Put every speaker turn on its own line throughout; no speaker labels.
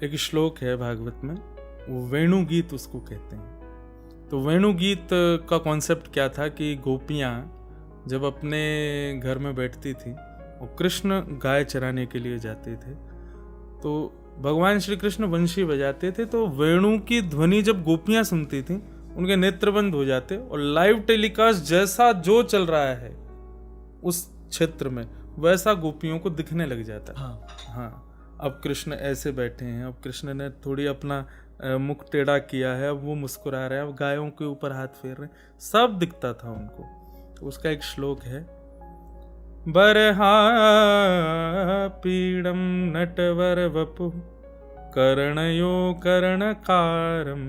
एक श्लोक है भागवत में, वो वेणु गीत उसको कहते हैं। तो वेणु गीत का कॉन्सेप्ट क्या था कि गोपियाँ जब अपने घर में बैठती थी और कृष्ण गाय चराने के लिए जाते थे, तो भगवान श्री कृष्ण बंशी बजाते थे, तो वेणु की ध्वनि जब गोपियाँ सुनती थी उनके नेत्र बंद हो जाते और लाइव टेलीकास्ट जैसा जो चल रहा है उस क्षेत्र में वैसा गोपियों को दिखने लग जाता। हाँ, अब कृष्ण ऐसे बैठे हैं, अब कृष्ण ने थोड़ी अपना मुख टेढ़ा किया है, अब वो मुस्कुरा रहे हैं, अब गायों के ऊपर हाथ फेर रहे हैं, सब दिखता था उनको। तो उसका एक श्लोक है, बरहा पीड़म नटवर वपु कर्णयो कर्णकारम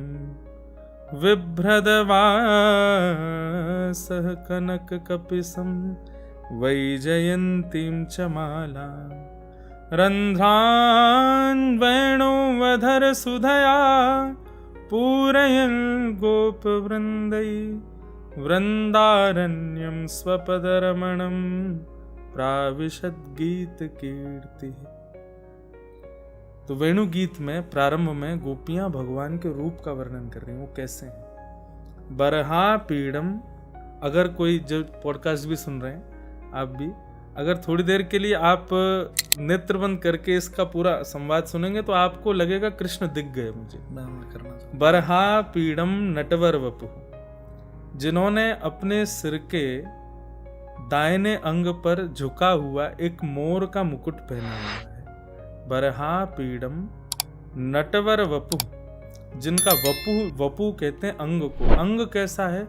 बिभ्रदवासः कनक कपिसं वैजयन्तीं च मालां रन्ध्रान् वेणुवधर सुधया पूरयन् गोपवृन्दै वृन्दारण्यं स्वपदरमणं प्राविशद् गीतकीर्तिः। तो वेणु गीत में प्रारंभ में गोपियां भगवान के रूप का वर्णन कर रही हैं, वो कैसे हैं। बरहा पीड़म, अगर कोई जो पॉडकास्ट भी सुन रहे हैं आप भी, अगर थोड़ी देर के लिए आप नेत्र बंद करके इसका पूरा संवाद सुनेंगे तो आपको लगेगा कृष्ण दिख गए मुझे। बरहा पीड़म नटवर वपु, जिन्होंने अपने सिर के दाहिने अंग पर झुका हुआ एक मोर का मुकुट पहना हुआ है। बरहा पीड़म नटवर वपु, जिनका वपु कहते हैं अंग को। अंग कैसा है,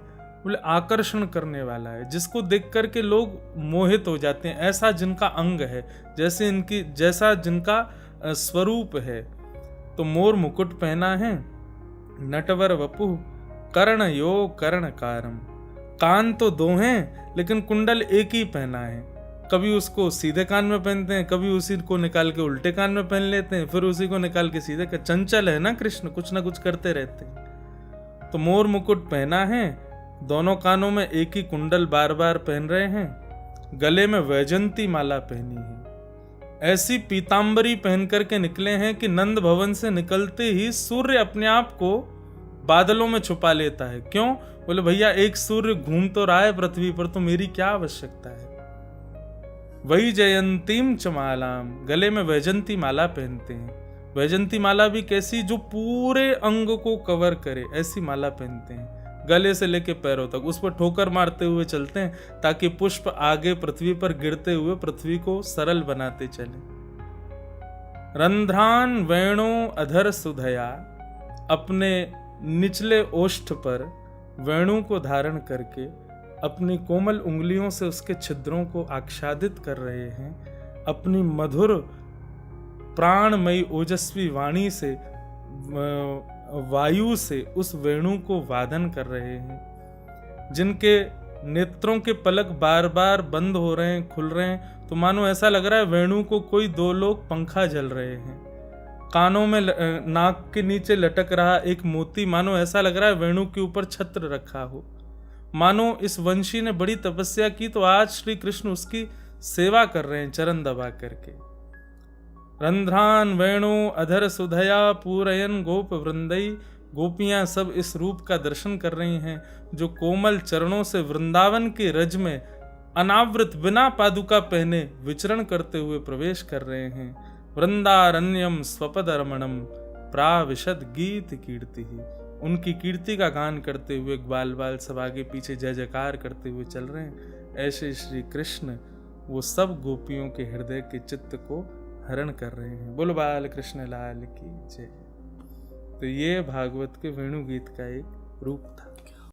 बोले आकर्षण करने वाला है, जिसको देख करके लोग मोहित हो जाते हैं, ऐसा जिनका अंग है, जैसा जिनका स्वरूप है। तो मोर मुकुट पहना है, नटवर वपु कर्णयो कर्णकारम, कान तो दो हैं लेकिन कुंडल एक ही पहना है। कभी उसको सीधे कान में पहनते हैं, कभी उसी को निकाल के उल्टे कान में पहन लेते हैं, फिर उसी को निकाल के सीधे। चंचल है ना कृष्ण, कुछ ना कुछ करते रहते हैं। तो मोर मुकुट पहना है, दोनों कानों में एक ही कुंडल बार बार पहन रहे हैं, गले में वैजंती माला पहनी है। ऐसी पीतांबरी पहन करके निकले हैं कि नंद भवन से निकलते ही सूर्य अपने आप को बादलों में छुपा लेता है। क्यों? बोले भैया एक सूर्य घूम तो रहा है पृथ्वी पर, तो मेरी क्या आवश्यकता है। वही जयंतीम च मालाम, गले में वैजंती माला पहनते हैं। वैजंती माला भी कैसी, जो पूरे अंग को कवर करे, ऐसी माला पहनते हैं, गले से लेके पैरों तक। उस पर ठोकर मारते हुए चलते हैं ताकि पुष्प आगे पृथ्वी पर गिरते हुए पृथ्वी को सरल बनाते चले। रंध्रान वेणु अधर सुधया, अपने निचले ओष्ठ पर वेणु को धारण करके अपनी कोमल उंगलियों से उसके छिद्रों को आच्छादित कर रहे हैं। अपनी मधुर प्राणमयी ओजस्वी वाणी से, वायु से उस वेणु को वादन कर रहे हैं। जिनके नेत्रों के पलक बार बार बंद हो रहे हैं, खुल रहे हैं, तो मानो ऐसा लग रहा है वेणु को कोई दो लोग पंखा जल रहे हैं। कानों में नाक के नीचे लटक रहा एक मोती, मानो ऐसा लग रहा है वेणु के ऊपर छत्र रखा हो। मानो इस वंशी ने बड़ी तपस्या की तो आज श्री कृष्ण उसकी सेवा कर रहे हैं चरण दबा करके। रंध्रान वेणु अधर सुधया पूरयन गोप वृंदई, गोपियां सब इस रूप का दर्शन कर रही हैं जो कोमल चरणों से वृंदावन के रज में अनावृत बिना पादुका पहने विचरण करते हुए प्रवेश कर रहे हैं। वृंदारण्यम स्वपद रमणम प्राविशद गीत कीर्ति, उनकी कीर्ति का गान करते हुए ग्वाल बाल सब आगे पीछे जय जयकार करते हुए चल रहे हैं। ऐसे श्री कृष्ण वो सब गोपियों के हृदय के चित्त को हरण कर रहे हैं। बोलो बाल कृष्ण लाल की जय। तो ये भागवत के वेणु गीत का एक रूप था।